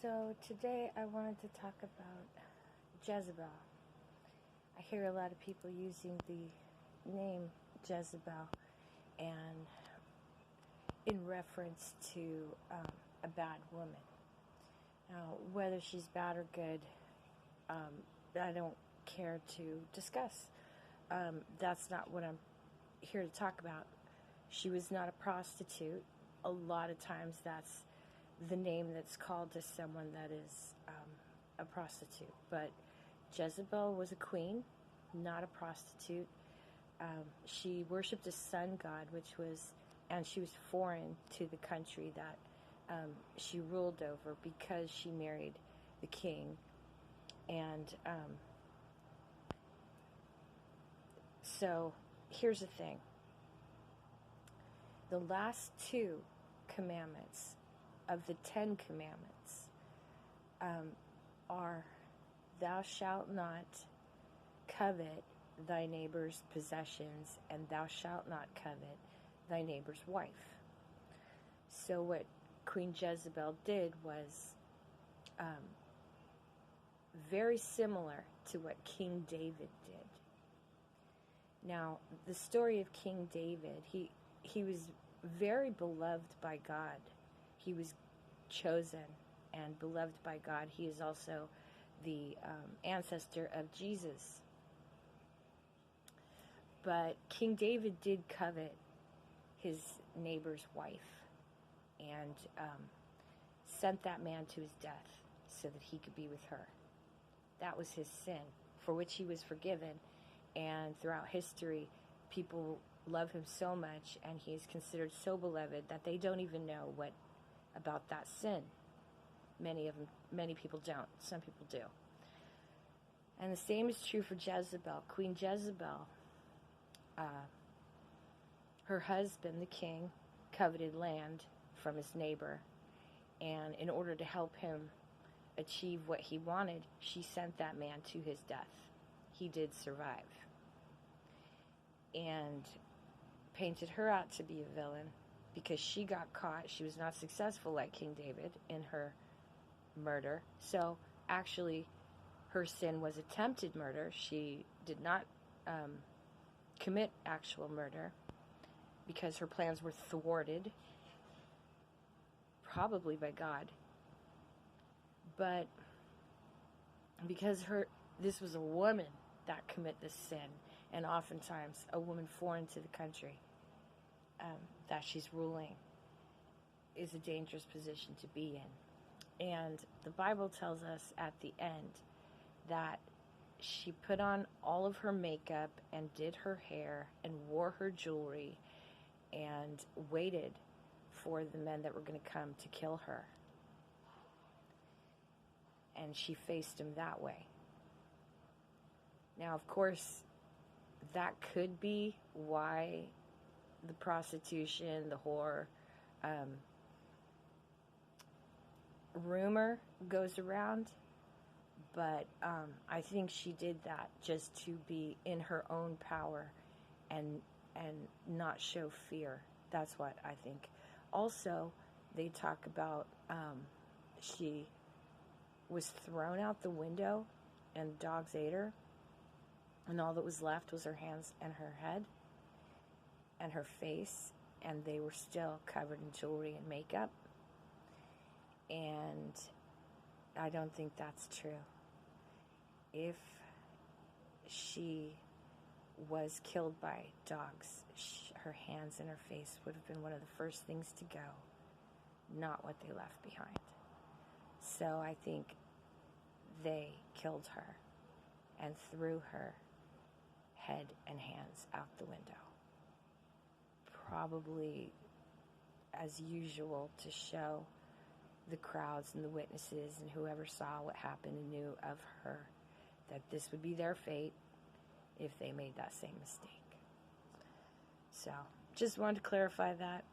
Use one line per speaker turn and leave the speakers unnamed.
So today I wanted to talk about Jezebel. I hear a lot of people using the name Jezebel and in reference to a bad woman. Now, whether she's bad or good, I don't care to discuss. That's not what I'm here to talk about. She was not a prostitute. A lot of times that's the name that's called to someone that is a prostitute. But Jezebel was a queen, not a prostitute. She worshipped a sun god, and she was foreign to the country that she ruled over because she married the king. And so here's the thing. The last two commandments of the 10 commandments are, thou shalt not covet thy neighbor's possessions, and thou shalt not covet thy neighbor's wife. So what Queen Jezebel did was very similar to what King David did. Now, the story of King David, he was very beloved by God. He was chosen and beloved by God. He is also the ancestor of Jesus. But King David did covet his neighbor's wife and sent that man to his death so that he could be with her. That was his sin, for which he was forgiven. And throughout history, people love him so much, and he is considered so beloved that they don't even know what about that sin. Many people don't. Some people do. And the same is true for Jezebel. Queen Jezebel, her husband, the king, coveted land from his neighbor, and in order to help him achieve what he wanted, she sent that man to his death. He did survive, and painted her out to be a villain because she got caught. She was not successful like King David in her murder. So actually, her sin was attempted murder. She did not commit actual murder because her plans were thwarted, probably by God. But because this was a woman that commit this sin, and oftentimes a woman foreign to the country that she's ruling, is a dangerous position to be in. And the Bible tells us at the end that she put on all of her makeup and did her hair and wore her jewelry and waited for the men that were going to come to kill her. And she faced him that way. Now, of course, that could be why the prostitution, the whore, rumor goes around. But I think she did that just to be in her own power and not show fear. That's what I think. Also, they talk about she was thrown out the window and dogs ate her, and all that was left was her hands and her head and her face, and they were still covered in jewelry and makeup. And I don't think that's true. If she was killed by dogs, her hands and her face would have been one of the first things to go, not what they left behind. So I think they killed her and threw her head and hands out the window. Probably, as usual, to show the crowds and the witnesses and whoever saw what happened and knew of her that this would be their fate if they made that same mistake. So, just wanted to clarify that.